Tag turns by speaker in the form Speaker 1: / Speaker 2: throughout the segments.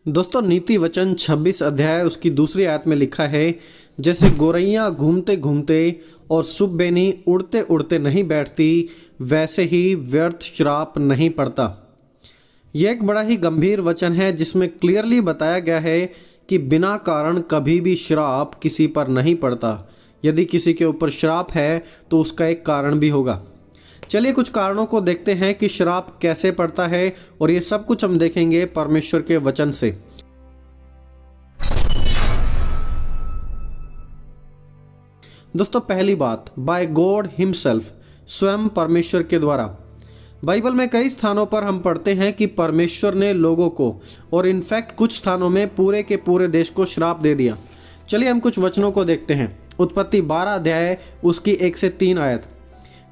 Speaker 1: दोस्तों नीति वचन 26 अध्याय उसकी दूसरी आयत में लिखा है, जैसे गोरैया घूमते घूमते और सुबेनी उड़ते उड़ते नहीं बैठती, वैसे ही व्यर्थ श्राप नहीं पड़ता। यह एक बड़ा ही गंभीर वचन है जिसमें क्लियरली बताया गया है कि बिना कारण कभी भी श्राप किसी पर नहीं पड़ता। यदि किसी के ऊपर श्राप है तो उसका एक कारण भी होगा। चलिए कुछ कारणों को देखते हैं कि श्राप कैसे पड़ता है, और ये सब कुछ हम देखेंगे परमेश्वर के वचन से। दोस्तों पहली बात, बाय गॉड हिमसेल्फ, स्वयं परमेश्वर के द्वारा। बाइबल में कई स्थानों पर हम पढ़ते हैं कि परमेश्वर ने लोगों को, और इनफैक्ट कुछ स्थानों में पूरे के पूरे देश को श्राप दे दिया। चलिए हम कुछ वचनों को देखते हैं। उत्पत्ति 12 अध्याय उसकी 1 से 3 आयत।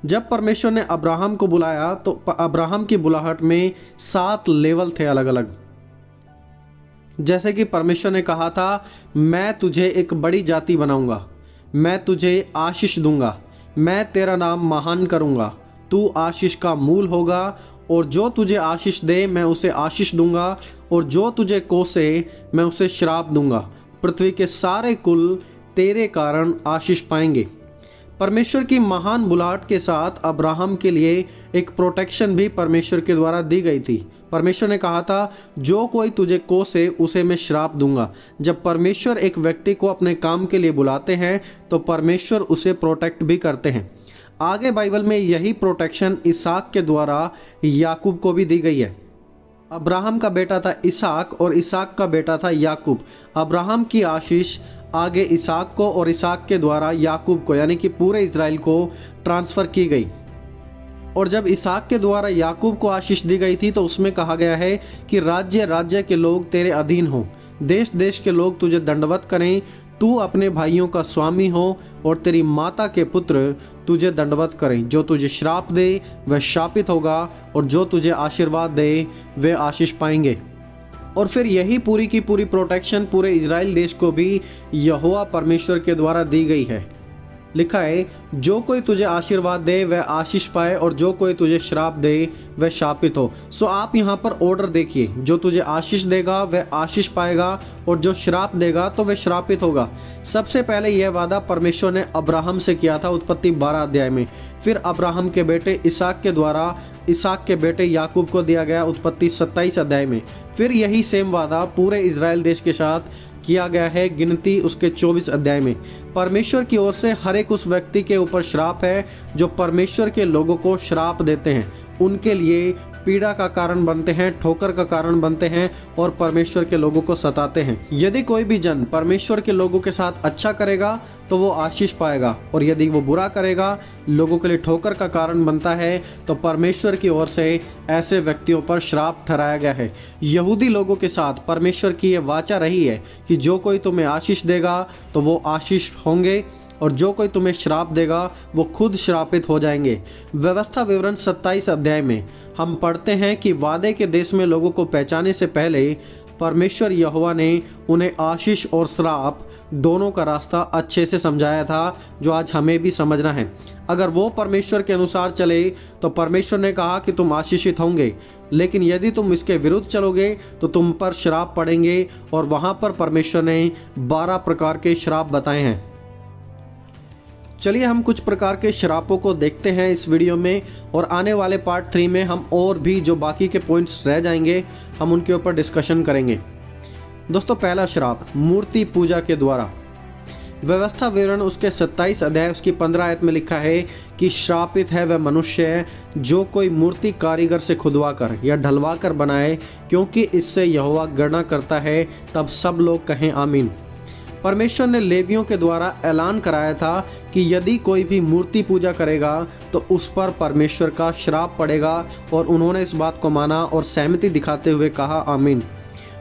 Speaker 1: जब परमेश्वर ने अब्राहम को बुलाया तो अब्राहम की बुलाहट में 7 लेवल थे अलग अलग। जैसे कि परमेश्वर ने कहा था, मैं तुझे एक बड़ी जाति बनाऊंगा, मैं तुझे आशीष दूंगा, मैं तेरा नाम महान करूंगा, तू आशीष का मूल होगा, और जो तुझे आशीष दे मैं उसे आशीष दूंगा, और जो तुझे कोसे मैं उसे श्राप दूंगा। पृथ्वी के सारे कुल तेरे कारण आशीष पाएंगे। परमेश्वर की महान बुलाहट के साथ अब्राहम के लिए एक प्रोटेक्शन भी परमेश्वर के द्वारा दी गई थी। परमेश्वर ने कहा था, जो कोई तुझे कोसे उसे मैं श्राप दूंगा। जब परमेश्वर एक व्यक्ति को अपने काम के लिए बुलाते हैं तो परमेश्वर उसे प्रोटेक्ट भी करते हैं। आगे बाइबल में यही प्रोटेक्शन इसहाक के द्वारा याकूब को भी दी गई है। अब्राहम का बेटा था इसहाक और इसहाक का बेटा था याकूब। अब्राहम की आशीष आगे इसहाक को और इसहाक के द्वारा याकूब को, यानी कि पूरे इजराइल को ट्रांसफ़र की गई। और जब इसहाक के द्वारा याकूब को आशीष दी गई थी तो उसमें कहा गया है कि राज्य राज्य के लोग तेरे अधीन हो, देश देश के लोग तुझे दंडवत करें, तू अपने भाइयों का स्वामी हो और तेरी माता के पुत्र तुझे दंडवत करें। जो तुझे श्राप दे वह शापित होगा, और जो तुझे आशीर्वाद दे वे आशीष पाएंगे। और फिर यही पूरी की पूरी प्रोटेक्शन पूरे इजराइल देश को भी यहोवा परमेश्वर के द्वारा दी गई है। लिखा है, जो कोई तुझे आशीर्वाद दे वह आशीष पाए, और जो कोई तुझे श्राप दे वह शापित हो। सो आप यहाँ पर ऑर्डर देखिए, जो तुझे आशीष देगा वह आशीष पाएगा, और जो श्राप देगा तो वह श्रापित होगा। सबसे पहले यह वादा परमेश्वर ने अब्राहम से किया था उत्पत्ति 12 अध्याय में। फिर अब्राहम के बेटे इसहाक के द्वारा इसहाक के बेटे याकूब को दिया गया उत्पत्ति 27 अध्याय में। फिर यही सेम वादा पूरे इजराइल देश के साथ किया गया है गिनती उसके 24 अध्याय में। परमेश्वर की ओर से हर एक उस व्यक्ति के ऊपर श्राप है जो परमेश्वर के लोगों को श्राप देते हैं, उनके लिए पीड़ा का कारण बनते हैं, ठोकर का कारण बनते हैं, और परमेश्वर के लोगों को सताते हैं। यदि कोई भी जन परमेश्वर के लोगों के साथ अच्छा करेगा तो वो आशीष पाएगा, और यदि वो बुरा करेगा, लोगों के लिए ठोकर का कारण बनता है, तो परमेश्वर की ओर से ऐसे व्यक्तियों पर श्राप ठहराया गया है। यहूदी लोगों के साथ परमेश्वर की ये वाचा रही है कि जो कोई तुम्हें आशीष देगा तो वो आशीष होंगे, और जो कोई तुम्हें श्राप देगा वो खुद श्रापित हो जाएंगे। व्यवस्था विवरण 27 अध्याय में हम पढ़ते हैं कि वादे के देश में लोगों को पहचाने से पहले परमेश्वर यहोवा ने उन्हें आशीष और श्राप दोनों का रास्ता अच्छे से समझाया था, जो आज हमें भी समझना है। अगर वो परमेश्वर के अनुसार चले तो परमेश्वर ने कहा कि तुम आशीषित होंगे, लेकिन यदि तुम इसके विरुद्ध चलोगे तो तुम पर श्राप पड़ेंगे, और वहाँ पर परमेश्वर ने 12 प्रकार के श्राप बताए हैं। चलिए हम कुछ प्रकार के श्रापों को देखते हैं इस वीडियो में, और आने वाले पार्ट 3 में हम और भी जो बाकी के पॉइंट्स रह जाएंगे हम उनके ऊपर डिस्कशन करेंगे। दोस्तों पहला श्राप, मूर्ति पूजा के द्वारा। व्यवस्था विवरण उसके 27 अध्याय उसकी 15 आयत में लिखा है कि श्रापित है वह मनुष्य जो कोई मूर्ति कारीगर से खुदवा कर या ढलवा कर बनाए, क्योंकि इससे यहोवा गणना करता है। तब सब लोग कहें आमीन। परमेश्वर ने लेवियों के द्वारा ऐलान कराया था कि यदि कोई भी मूर्ति पूजा करेगा तो उस पर परमेश्वर का श्राप पड़ेगा, और उन्होंने इस बात को माना और सहमति दिखाते हुए कहा आमीन।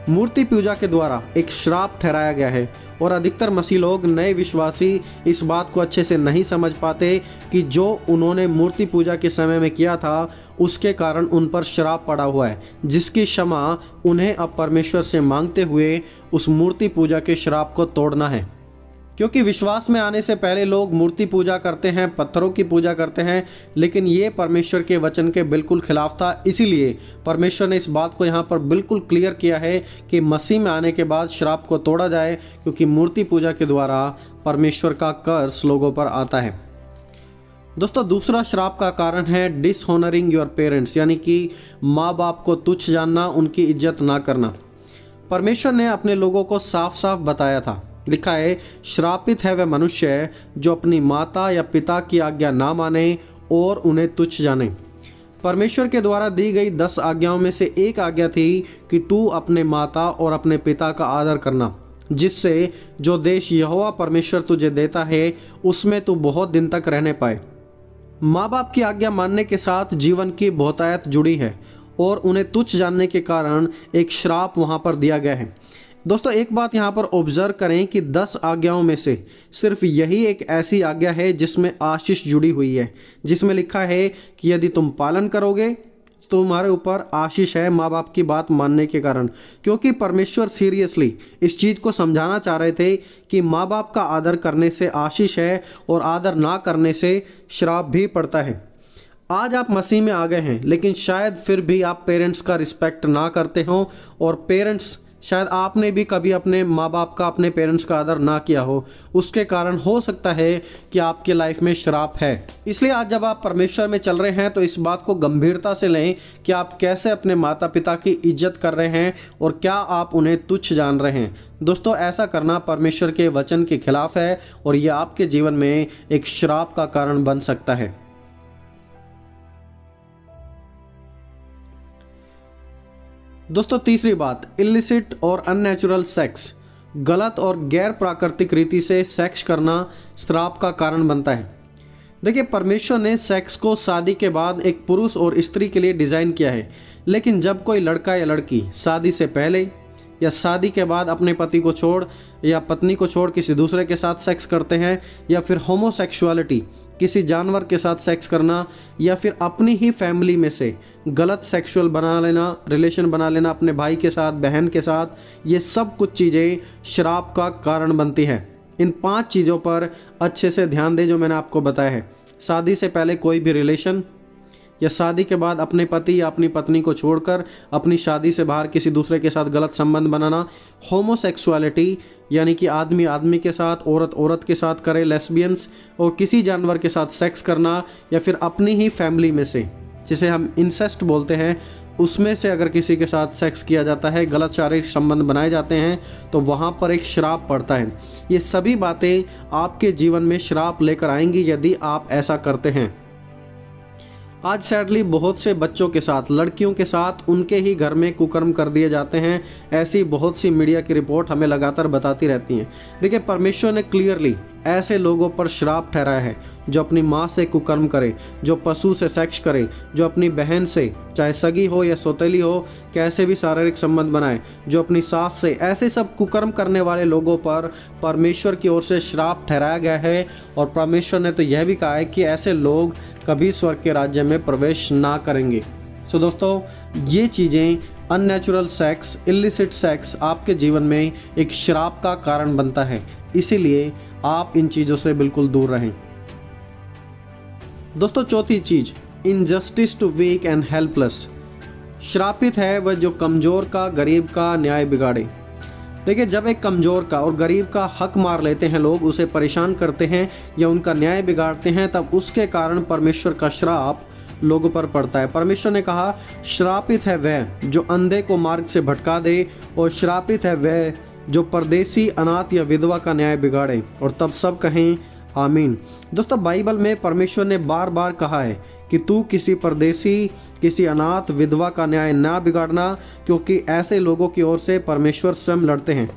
Speaker 1: मूर्ति पूजा के द्वारा एक श्राप ठहराया गया है, और अधिकतर मसीह लोग नए विश्वासी इस बात को अच्छे से नहीं समझ पाते कि जो उन्होंने मूर्ति पूजा के समय में किया था उसके कारण उन पर श्राप पड़ा हुआ है, जिसकी क्षमा उन्हें अब परमेश्वर से मांगते हुए उस मूर्ति पूजा के श्राप को तोड़ना है। क्योंकि विश्वास में आने से पहले लोग मूर्ति पूजा करते हैं, पत्थरों की पूजा करते हैं, लेकिन ये परमेश्वर के वचन के बिल्कुल खिलाफ था। इसीलिए परमेश्वर ने इस बात को यहाँ पर बिल्कुल क्लियर किया है कि मसीह में आने के बाद श्राप को तोड़ा जाए, क्योंकि मूर्ति पूजा के द्वारा परमेश्वर का कर्स लोगों पर आता है। दोस्तों, दूसरा श्राप का कारण है डिसऑनरिंग योर पेरेंट्स, यानी कि माँ बाप को तुच्छ जानना, उनकी इज्जत ना करना। परमेश्वर ने अपने लोगों को साफ साफ बताया था, लिखा है, श्रापित है वह मनुष्य जो अपनी माता या पिता की आज्ञा ना माने और उन्हें तुच्छ जाने। परमेश्वर के द्वारा दी गई 10 आज्ञाओं में से एक आज्ञा थी कि तू अपने माता और अपने पिता का आदर करना, जिससे जो देश यहोवा परमेश्वर तुझे देता है उसमें तू बहुत दिन तक रहने पाए। माँ बाप की आज्ञा मानने के साथ जीवन की बहुतायत जुड़ी है और उन्हें तुच्छ जानने के कारण एक श्राप वहाँ पर दिया गया है। दोस्तों, एक बात यहाँ पर ऑब्जर्व करें कि 10 आज्ञाओं में से सिर्फ यही एक ऐसी आज्ञा है जिसमें आशीष जुड़ी हुई है, जिसमें लिखा है कि यदि तुम पालन करोगे तो तुम्हारे ऊपर आशीष है, माँ बाप की बात मानने के कारण। क्योंकि परमेश्वर सीरियसली इस चीज़ को समझाना चाह रहे थे कि माँ बाप का आदर करने से आशीष है और आदर ना करने से श्राप भी पड़ता है। आज आप मसीह में आ गए हैं, लेकिन शायद फिर भी आप पेरेंट्स का रिस्पेक्ट ना करते हो, और पेरेंट्स शायद आपने भी कभी अपने माँ बाप का, अपने पेरेंट्स का आदर ना किया हो। उसके कारण हो सकता है कि आपके लाइफ में श्राप है। इसलिए आज जब आप परमेश्वर में चल रहे हैं तो इस बात को गंभीरता से लें कि आप कैसे अपने माता पिता की इज्जत कर रहे हैं और क्या आप उन्हें तुच्छ जान रहे हैं। दोस्तों, ऐसा करना परमेश्वर के वचन के खिलाफ है और यह आपके जीवन में एक श्राप का कारण बन सकता है। दोस्तों, तीसरी बात, इलिसिट और अननेचुरल सेक्स। गलत और गैर प्राकृतिक रीति से सेक्स करना श्राप का कारण बनता है। देखिए, परमेश्वर ने सेक्स को शादी के बाद एक पुरुष और स्त्री के लिए डिज़ाइन किया है, लेकिन जब कोई लड़का या लड़की शादी से पहले या शादी के बाद अपने पति को छोड़ या पत्नी को छोड़ किसी दूसरे के साथ सेक्स करते हैं, या फिर होमोसेक्सुअलिटी, किसी जानवर के साथ सेक्स करना, या फिर अपनी ही फैमिली में से गलत सेक्सुअल बना लेना, रिलेशन बना लेना अपने भाई के साथ, बहन के साथ, ये सब कुछ चीज़ें श्राप का कारण बनती हैं। इन 5 चीज़ों पर अच्छे से ध्यान दें जो मैंने आपको बताया है। शादी से पहले कोई भी रिलेशन, या शादी के बाद अपने पति या अपनी पत्नी को छोड़कर अपनी शादी से बाहर किसी दूसरे के साथ गलत संबंध बनाना, होमोसेक्सुअलिटी यानी कि आदमी आदमी के साथ, औरत औरत के साथ करे, लेस्बियंस, और किसी जानवर के साथ सेक्स करना, या फिर अपनी ही फैमिली में से, जिसे हम इंसेस्ट बोलते हैं, उसमें से अगर किसी के साथ सेक्स किया जाता है, गलत शारीरिक संबंध बनाए जाते हैं, तो वहाँ पर एक श्राप पड़ता है। ये सभी बातें आपके जीवन में श्राप लेकर आएंगी यदि आप ऐसा करते हैं। आज सैडली बहुत से बच्चों के साथ, लड़कियों के साथ उनके ही घर में कुकर्म कर दिए जाते हैं। ऐसी बहुत सी मीडिया की रिपोर्ट हमें लगातार बताती रहती हैं। देखिए, परमेश्वर ने क्लियरली ऐसे लोगों पर श्राप ठहराया है जो अपनी माँ से कुकर्म करे, जो पशु से सेक्स करे, जो अपनी बहन से, चाहे सगी हो या सौतेली हो, कैसे भी शारीरिक संबंध बनाए, जो अपनी सास से, ऐसे सब कुकर्म करने वाले लोगों पर परमेश्वर की ओर से श्राप ठहराया गया है। और परमेश्वर ने तो यह भी कहा है कि ऐसे लोग कभी स्वर्ग के राज्य में प्रवेश ना करेंगे। सो दोस्तों, ये चीज़ें, अननेचुरल सेक्स, इलिसिट सेक्स आपके जीवन में एक श्राप का कारण बनता है, इसीलिए आप इन चीज़ों से बिल्कुल दूर रहें। दोस्तों, चौथी चीज़, injustice to weak and helpless. श्रापित है वह जो कमज़ोर का, गरीब का न्याय बिगाड़े। देखिए, जब एक कमज़ोर का और गरीब का हक मार लेते हैं लोग, उसे परेशान करते हैं या उनका न्याय बिगाड़ते हैं, तब उसके कारण परमेश्वर का श्राप लोगों पर पड़ता है। परमेश्वर ने कहा, श्रापित है वह जो अंधे को मार्ग से भटका दे, और श्रापित है वह जो परदेसी, अनाथ या विधवा का न्याय बिगाड़े। और तब सब कहें आमीन। दोस्तों, बाइबल में परमेश्वर ने बार बार कहा है कि तू किसी परदेसी, किसी अनाथ, विधवा का न्याय ना बिगाड़ना, क्योंकि ऐसे लोगों की ओर से परमेश्वर स्वयं लड़ते हैं।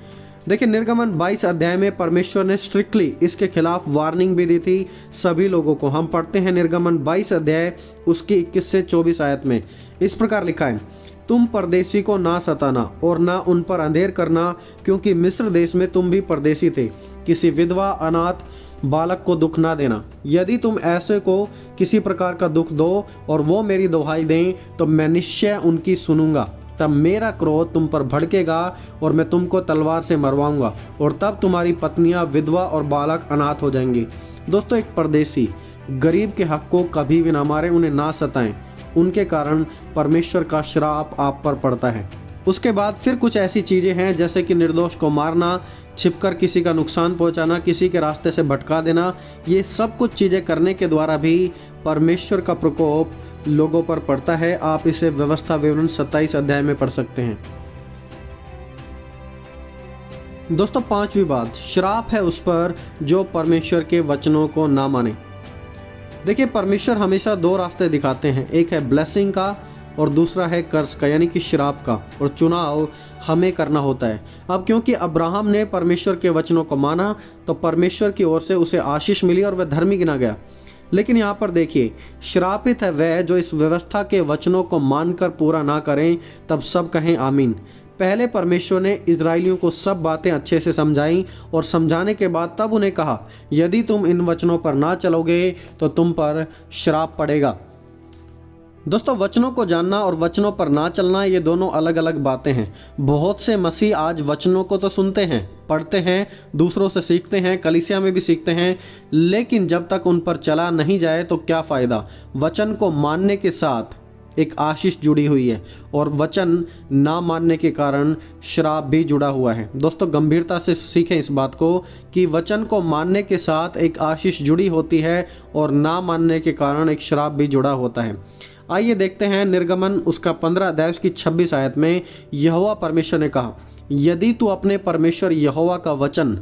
Speaker 1: देखिए, निर्गमन 22 अध्याय में परमेश्वर ने स्ट्रिक्टली इसके खिलाफ वार्निंग भी दी थी सभी लोगों को। हम पढ़ते हैं निर्गमन 22 अध्याय उसकी 21 से 24 आयत में इस प्रकार लिखा है, तुम परदेसी को ना सताना और ना उन पर अंधेर करना, क्योंकि मिस्र देश में तुम भी परदेसी थे। किसी विधवा, अनाथ बालक को दुख ना देना। यदि तुम ऐसे को किसी प्रकार का दुख दो और वो मेरी दुहाई दें, तो मैं निश्चय उनकी सुनूंगा तब मेरा क्रोध तुम पर भड़केगा और मैं तुमको तलवार से मरवाऊंगा, और तब तुम्हारी पत्नियां विधवा और बालक अनाथ हो जाएंगी। दोस्तों, एक परदेसी गरीब के हक को कभी भी ना मारे, उन्हें ना सताएं, उनके कारण परमेश्वर का श्राप आप पर पड़ता है। उसके बाद फिर कुछ ऐसी चीज़ें हैं जैसे कि निर्दोष को मारना, छिपकर किसी का नुकसान पहुंचाना, किसी के रास्ते से भटका देना। ये सब कुछ चीज़ें करने के द्वारा भी परमेश्वर का प्रकोप लोगों पर पड़ता है। आप इसे व्यवस्था विवरण 27 अध्याय में पढ़ सकते हैं। दोस्तों, 5वीं बात, श्राप है उस पर जो परमेश्वर के वचनों को ना माने। देखिए, परमेश्वर हमेशा 2 रास्ते दिखाते हैं, एक है ब्लेसिंग का और दूसरा है कर्स का, यानी कि श्राप का, और चुनाव हमें करना होता है। अब क्योंकि अब्राहम ने परमेश्वर के वचनों को माना तो परमेश्वर की ओर से उसे आशीष मिली और वह धर्मी गिना गया। लेकिन यहाँ पर देखिए, श्रापित है वह जो इस व्यवस्था के वचनों को मानकर पूरा ना करें। तब सब कहें आमीन। पहले परमेश्वर ने इजरायलियों को सब बातें अच्छे से समझाई और समझाने के बाद तब उन्हें कहा, यदि तुम इन वचनों पर ना चलोगे तो तुम पर श्राप पड़ेगा। दोस्तों, वचनों को जानना और वचनों पर ना चलना, ये दोनों अलग अलग बातें हैं। बहुत से मसीह आज वचनों को तो सुनते हैं, पढ़ते हैं, दूसरों से सीखते हैं, कलीसिया में भी सीखते हैं, लेकिन जब तक उन पर चला नहीं जाए तो क्या फ़ायदा। वचन को मानने के साथ एक आशीष जुड़ी हुई है और वचन ना मानने के कारण श्राप भी जुड़ा हुआ है। दोस्तों, गंभीरता से सीखें इस बात को कि वचन को मानने के साथ एक आशीष जुड़ी होती है और ना मानने के कारण एक श्राप भी जुड़ा होता है। आइए देखते हैं निर्गमन उसका 15 अध्याय उसकी 26 आयत में यहोवा परमेश्वर ने कहा, यदि तू अपने परमेश्वर यहोवा का वचन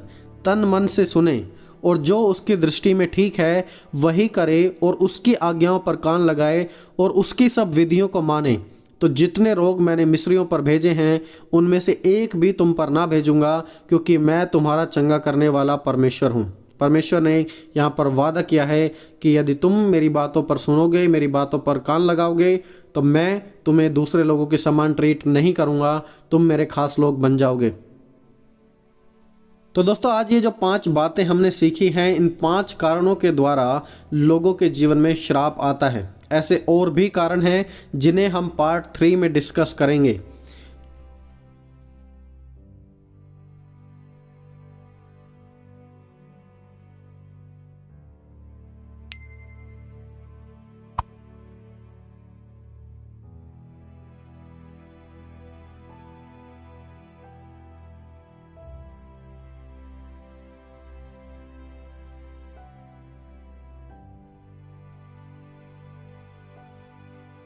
Speaker 1: तन मन से सुने और जो उसकी दृष्टि में ठीक है वही करे और उसकी आज्ञाओं पर कान लगाए और उसकी सब विधियों को माने, तो जितने रोग मैंने मिस्रियों पर भेजे हैं उनमें से एक भी तुम पर ना भेजूंगा, क्योंकि मैं तुम्हारा चंगा करने वाला परमेश्वर हूँ। परमेश्वर ने यहाँ पर वादा किया है कि यदि तुम मेरी बातों पर सुनोगे, मेरी बातों पर कान लगाओगे, तो मैं तुम्हें दूसरे लोगों के समान ट्रीट नहीं करूँगा, तुम मेरे खास लोग बन जाओगे। तो दोस्तों, आज ये जो 5 बातें हमने सीखी हैं, इन 5 कारणों के द्वारा लोगों के जीवन में श्राप आता है। ऐसे और भी कारण हैं जिन्हें हम पार्ट 3 में डिस्कस करेंगे।